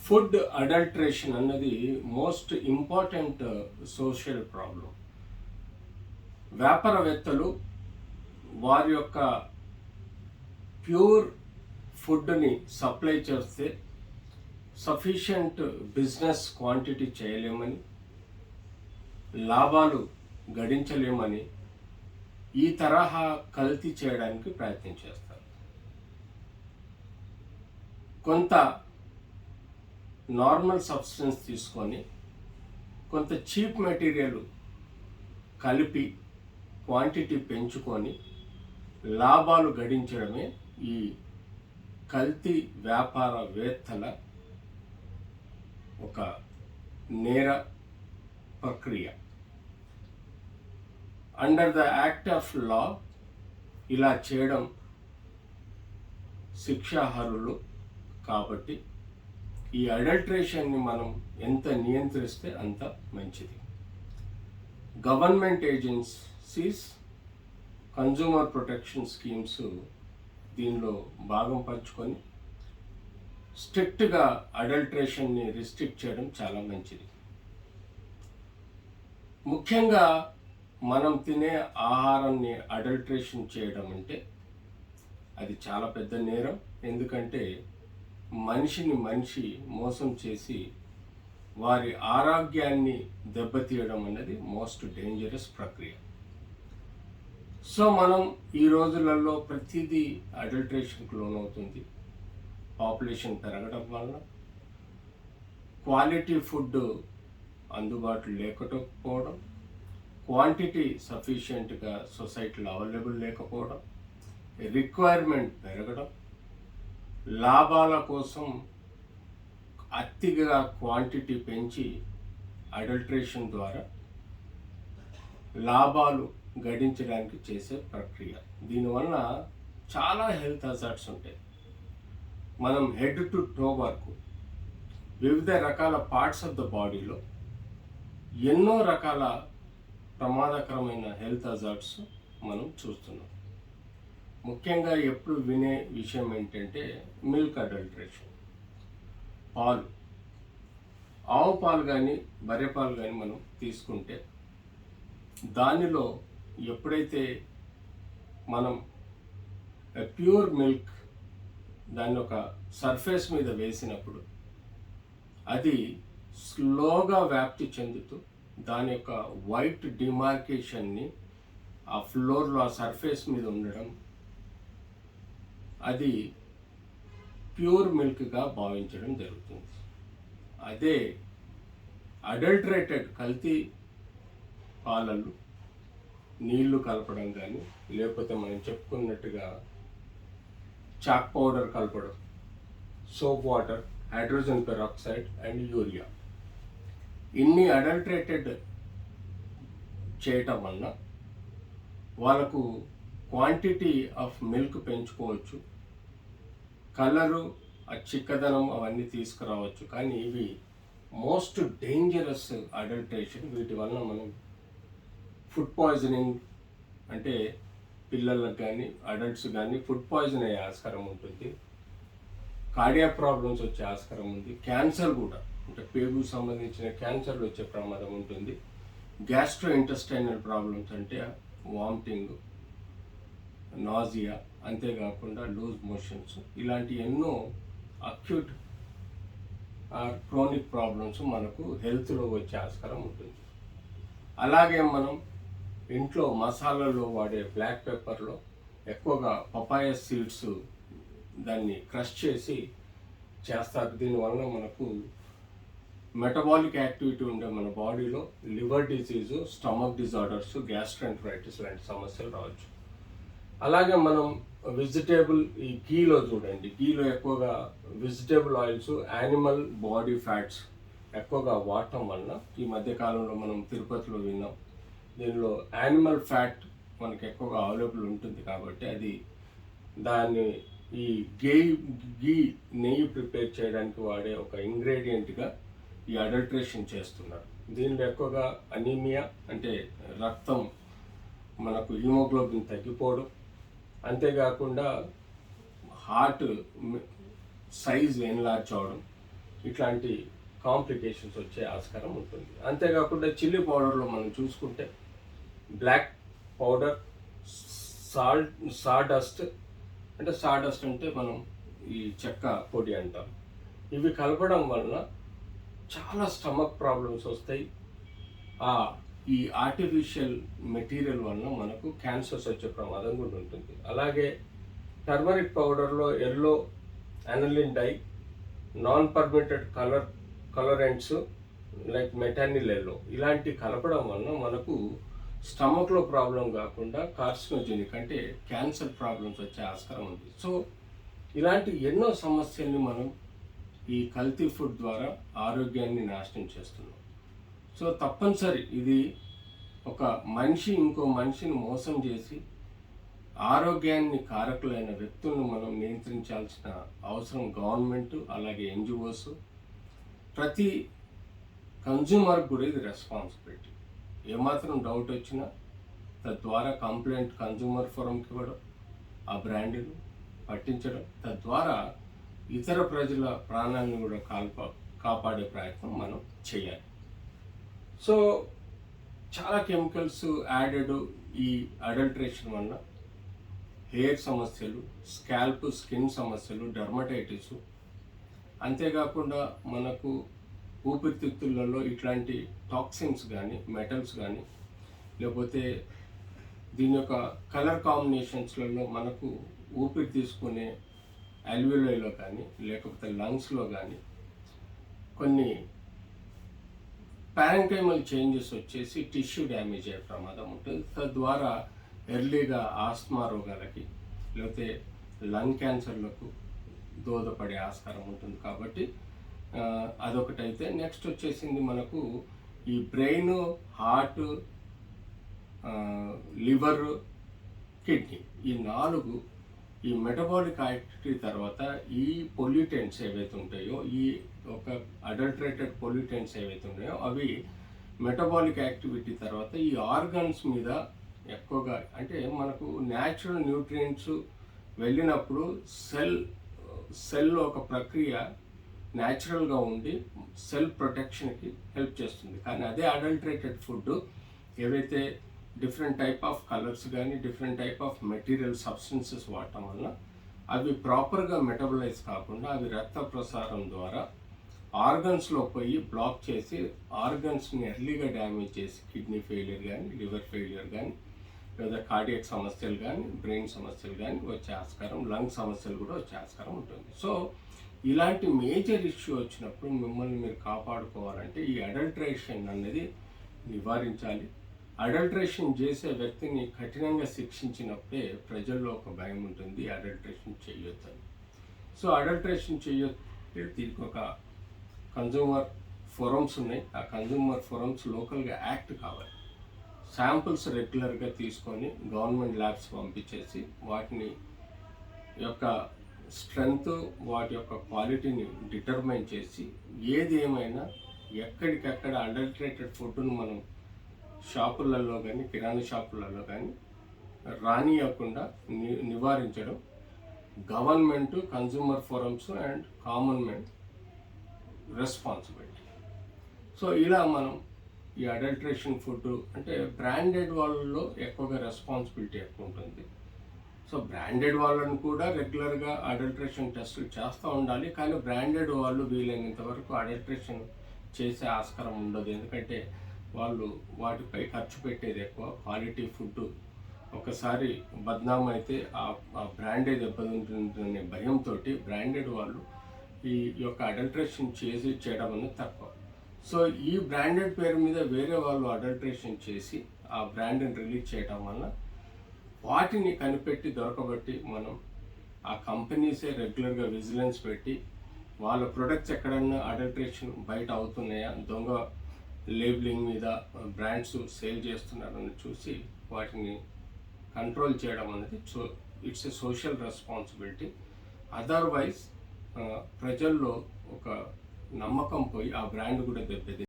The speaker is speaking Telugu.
ఫుడ్ అడల్ట్రేషన్ అన్నది మోస్ట్ ఇంపార్టెంట్ సోషల్ ప్రాబ్లం. వ్యాపారవేత్తలు వారి యొక్క ప్యూర్ ఫుడ్ని సప్లై చేస్తే సఫిషియంట్ బిజినెస్ క్వాంటిటీ చేయలేమని, లాభాలు గడించలేమని ఈ తరహా కల్తీ చేయడానికి ప్రయత్నం చేస్తారు. కొంత నార్మల్ సబ్స్టెన్స్ తీసుకొని కొంత చీప్ మెటీరియల్ కలిపి క్వాంటిటీ పెంచుకొని లాభాలు గడించడమే ఈ కల్తీ వ్యాపారవేత్తల ఒక నేర ప్రక్రియ. Under the act of law ఇలా చేయడం శిక్షార్హులు. కాబట్టి ఈ అడల్ట్రేషన్ని మనం ఎంత నియంత్రిస్తే అంత మంచిది. Government agencies, consumer protection schemes దీనిలో భాగం పంచుకొని స్ట్రిక్ట్గా అడల్ట్రేషన్ని రిస్ట్రిక్ట్ చేయడం చాలా మంచిది. ముఖ్యంగా మనం తినే ఆహారాన్ని అడల్ట్రేషన్ చేయడం అంటే అది చాలా పెద్ద నేరం. ఎందుకంటే మనిషి మోసం చేసి వారి ఆరోగ్యాన్ని దెబ్బతీయడం అనేది మోస్ట్ డేంజరస్ ప్రక్రియ. సో మనం ఈ రోజులలో ప్రతిదీ అడల్ట్రేషన్కి లోనవుతుంది. పాపులేషన్ పెరగడం వల్ల క్వాలిటీ ఫుడ్ అందుబాటులో లేకపోవడం, క్వాంటిటీ సఫిషియెంట్గా సొసైటీలో అవైలబుల్ లేకపోవడం, రిక్వైర్మెంట్ పెరగడం, లాభాల కోసం అతిగా క్వాంటిటీ పెంచి అడల్ట్రేషన్ ద్వారా లాభాలు గడించడానికి చేసే ప్రక్రియ. దీనివల్ల చాలా హెల్త్ హజార్డ్స్ ఉంటాయి. మనం హెడ్ టు టో వరకు వివిధ రకాల పార్ట్స్ ఆఫ్ ద బాడీలో ఎన్నో రకాల ప్రమాదకరమైన హెల్త్ హజార్డ్స్ మనం చూస్తున్నాం. ముఖ్యంగా ఎప్పుడు వినే విషయం ఏంటంటే మిల్క్ అడల్ట్రేషన్. పాలు, ఆవు పాలు కానీ బర్రె పాలు కానీ మనం తీసుకుంటే దానిలో ఎప్పుడైతే మనం ప్యూర్ మిల్క్ దాన్ని ఒక సర్ఫేస్ మీద వేసినప్పుడు అది స్లోగా వ్యాప్తి చెందుతూ దాని యొక్క వైట్ డిమార్కేషన్ని ఆ ఫ్లోర్లో ఆ సర్ఫేస్ మీద ఉండడం, అది ప్యూర్ మిల్క్గా భావించడం జరుగుతుంది. అదే అడల్టరేటెడ్ కల్తీ పాలలు నీళ్లు కలపడం కానీ, లేకపోతే మనం చెప్పుకున్నట్టుగా చాక్ పౌడర్ కలపడం, soap water, hydrogen peroxide and urea, ఇన్ని అడల్టరేటెడ్ చేయటం వల్ల వాళ్ళకు క్వాంటిటీ ఆఫ్ మిల్క్ పెంచుకోవచ్చు, కలరు, ఆ చిక్కదనం అవన్నీ తీసుకురావచ్చు. కానీ ఇవి మోస్ట్ డేంజరస్ అడల్ట్రేషన్. వీటి వలన మనం ఫుడ్ పాయిజనింగ్, అంటే పిల్లలకు కానీ అడల్ట్స్ కానీ ఫుడ్ పాయిజన్ అయ్యే ఆస్కారం ఉంటుంది, కార్డియాక్ ప్రాబ్లమ్స్ వచ్చే ఆస్కారం ఉంది, క్యాన్సర్ కూడా, అంటే పేగుకు సంబంధించిన క్యాన్సర్లు వచ్చే ప్రమాదం ఉంటుంది, గ్యాస్ట్రో ఇంటెస్టైనల్ ప్రాబ్లమ్స్ అంటే వామిటింగ్, నాజియా, అంతేకాకుండా లూజ్ మోషన్స్, ఇలాంటి ఎన్నో అక్యూట్ క్రోనిక్ ప్రాబ్లమ్స్ మనకు హెల్త్లో వచ్చే ఆస్కారం ఉంటుంది. అలాగే మనం ఇంట్లో మసాలాలో వాడే బ్లాక్ పెప్పర్లో ఎక్కువగా పపాయ సీడ్స్ దాన్ని క్రష్ చేసి చేస్తారు. దీనివల్ల మనకు మెటబాలిక్ యాక్టివిటీ ఉండే మన బాడీలో లివర్ డిసీజు, స్టమక్ డిజార్డర్స్, గ్యాస్ట్రెంటరైటిస్ లాంటి సమస్యలు రావచ్చు. అలాగే మనం వెజిటేబుల్, ఈ గీలో చూడండి, గీలో ఎక్కువగా vegetable oils, animal body fats ఎక్కువగా వాడటం వలన ఈ మధ్యకాలంలో మనం తిరుపతిలో విన్నాం, దీనిలో యానిమల్ ఫ్యాట్ మనకు ఎక్కువగా అవైలబుల్ ఉంటుంది. కాబట్టి అది దాన్ని ఈ గీ నెయ్యి ప్రిపేర్ చేయడానికి వాడే ఒక ఇంగ్రీడియంట్గా ఈ అడల్ట్రేషన్ చేస్తున్నారు. దీనిలో ఎక్కువగా అనీమియా, అంటే రక్తం మనకు హిమోగ్లోబిన్ తగ్గిపోవడం, అంతేకాకుండా హార్ట్ సైజ్ ఎన్లార్జ్ అవడం, ఇట్లాంటి కాంప్లికేషన్స్ వచ్చే ఆస్కారం ఉంటుంది. అంతేకాకుండా చిల్లీ పౌడర్లో మనం చూసుకుంటే బ్లాక్ పౌడర్, సాడస్ట్ అంటే మనం ఈ చెక్క పొడి అంటాం. ఇవి కలపడం వలన చాలా స్టమక్ ప్రాబ్లమ్స్ వస్తాయి. ఈ ఆర్టిఫిషియల్ మెటీరియల్ వలన మనకు క్యాన్సర్స్ వచ్చే ప్రమాదం కూడా ఉంటుంది. అలాగే టర్మరిక్ పౌడర్లో yellow aniline dye, non permitted colourants like metanil yellow ఇలాంటి కలపడం వలన మనకు స్టమక్లో ప్రాబ్లం కాకుండా కార్సినోజెనిక్ అంటే క్యాన్సర్ ప్రాబ్లమ్స్ వచ్చే ఆస్కారం ఉంది. సో ఇలాంటి ఎన్నో సమస్యల్ని మనం ఈ కల్తీ ఫుడ్ ద్వారా ఆరోగ్యాన్ని నాశనం చేస్తున్నాం. సో తప్పనిసరి ఇది ఒక మనిషి ఇంకో మనిషిని మోసం చేసి ఆరోగ్యాన్ని కారకులైన వ్యక్తులను మనం నియంత్రించాల్సిన అవసరం గవర్నమెంట్, అలాగే ఎన్జిఓస్, ప్రతి కన్జ్యూమర్ కూడా ఇది రెస్పాన్సిబిలిటీ. ఏమాత్రం డౌట్ వచ్చినా తద్వారా కంప్లైంట్ కన్జ్యూమర్ ఫోరంకి ఇవ్వడం, ఆ బ్రాండ్ను పట్టించడం, తద్వారా ఇతర ప్రజల ప్రాణాలను కూడా కాపాడే ప్రయత్నం మనం చేయాలి. సో చాలా కెమికల్స్ యాడెడ్ ఈ అడల్ట్రేషన్ వల్ల హెయిర్ సమస్యలు, స్కిన్ సమస్యలు, డర్మటైటిస్, అంతేకాకుండా మనకు ఊపిరితిత్తులలో ఇట్లాంటి టాక్సిన్స్ కానీ, మెటల్స్ కానీ, లేకపోతే దీని యొక్క కలర్ కాంబినేషన్స్లలో మనకు ఊపిరి తీసుకునే అల్వియోలో కానీ, లేకపోతే లంగ్స్లో కానీ కొన్ని పారెంకైమల్ చేంజెస్ వచ్చేసి టిష్యూ డ్యామేజ్ అయ్యే ప్రమాదం ఉంటుంది. తద్వారా ఎర్లీగా ఆస్మా రోగాలకి, లేకపోతే లంగ్ క్యాన్సర్లకు దోహదపడే ఆస్కారం ఉంటుంది. కాబట్టి అదొకటైతే నెక్స్ట్ వచ్చేసింది మనకు ఈ బ్రెయిన్, హార్ట్, లివర్, కిడ్నీ ఈ 4 ఈ మెటబాలిక్ యాక్టివిటీ తర్వాత ఈ పొల్యూటెంట్స్ ఏవైతే ఉంటాయో, ఈ ఒక అడల్టరేటెడ్ పొల్యూటెంట్స్ ఏవైతే ఉన్నాయో అవి మెటబాలిక్ యాక్టివిటీ తర్వాత ఈ ఆర్గన్స్ మీద ఎక్కువగా, అంటే మనకు న్యాచురల్ న్యూట్రియంట్స్ వెళ్ళినప్పుడు సెల్ ఒక ప్రక్రియ న్యాచురల్గా ఉండి సెల్ ప్రొటెక్షన్కి హెల్ప్ చేస్తుంది. కానీ అదే అడల్టరేటెడ్ ఫుడ్ ఏవైతే డిఫరెంట్ టైప్ ఆఫ్ కలర్స్ కానీ, different type of material substances వాడటం వల్ల అవి ప్రాపర్గా మెటబలైజ్ కాకుండా అవి రక్త ప్రసారం ద్వారా ఆర్గన్స్లో పోయి బ్లాక్ చేసి ఆర్గన్స్ని ఎర్లీగా డ్యామేజ్ చేసి కిడ్నీ ఫెయిలియర్ కానీ, లివర్ ఫెయిలియర్ కానీ, లేదా కార్డియాక్ సమస్యలు కానీ, బ్రెయిన్ సమస్యలు కానీ వచ్చే ఆస్కారం, లంగ్ సమస్యలు కూడా వచ్చే ఆస్కారం ఉంటుంది. సో ఇలాంటి మేజర్ ఇష్యూ వచ్చినప్పుడు మిమ్మల్ని మీరు కాపాడుకోవాలంటే ఈ అడల్ట్రేషన్ అనేది నివారించాలి. అడల్ట్రేషన్ చేసే వ్యక్తిని కఠినంగా శిక్షించినప్పుడే ప్రజల్లో ఒక భయం ఉంటుంది, అడల్ట్రేషన్ చేయొద్దని. సో అడల్ట్రేషన్ చేయొద్దు, దీనికి ఒక కన్జ్యూమర్ ఫోరమ్స్ ఉన్నాయి. ఆ కన్జ్యూమర్ ఫోరమ్స్ లోకల్గా యాక్ట్ కావాలి. శాంపుల్స్ రెగ్యులర్గా తీసుకొని గవర్నమెంట్ ల్యాబ్స్ పంపించేసి వాటిని యొక్క స్ట్రెంగ్త్, వాటి యొక్క క్వాలిటీని డిటర్మైన్ చేసి ఏది ఏమైనా ఎక్కడికక్కడ అడల్టరేటెడ్ ఫుడ్ను మనం షాపులలో కానీ, కిరాణా షాపులలో కానీ రానియకుండా నివారించడం government, consumer forums and common man responsibility. So ఇలా మనం ఈ అడల్ట్రేషన్ ఫుడ్ అంటే బ్రాండెడ్ వాళ్ళలో ఎక్కువగా రెస్పాన్సిబిలిటీ ఎక్కువ ఉంటుంది. సో బ్రాండెడ్ వాళ్ళని కూడా రెగ్యులర్గా అడల్ట్రేషన్ టెస్టులు చేస్తూ ఉండాలి. కానీ బ్రాండెడ్ వాళ్ళు వీలైనంత వరకు అడల్ట్రేషన్ చేసే ఆస్కారం ఉండదు. ఎందుకంటే వాళ్ళు వాటిపై ఖర్చు పెట్టేది ఎక్కువ. క్వాలిటీ ఫుడ్ ఒకసారి బద్నాం అయితే ఆ బ్రాండే దెబ్బతింటుందనే భయంతో బ్రాండెడ్ వాళ్ళు ఈ యొక్క అడల్ట్రేషన్ చేయడం అనేది తక్కువ. సో ఈ బ్రాండెడ్ పేరు మీద వేరే వాళ్ళు అడల్ట్రేషన్ చేసి ఆ బ్రాండ్ని రిలీజ్ చేయడం వల్ల వాటిని కనిపెట్టి దొరకబట్టి మనం ఆ కంపెనీసే రెగ్యులర్గా విజిలెన్స్ పెట్టి వాళ్ళ ప్రొడక్ట్స్ ఎక్కడన్నా అడల్ట్రేషన్ బయట అవుతున్నాయా, దొంగ లేబులింగ్ మీద బ్రాండ్స్ సేల్ చేస్తున్నారని చూసి వాటిని కంట్రోల్ చేయడం అనేది it's a social responsibility. Otherwise ప్రజల్లో ఒక నమ్మకం పోయి ఆ బ్రాండ్ కూడా దెబ్బతింది.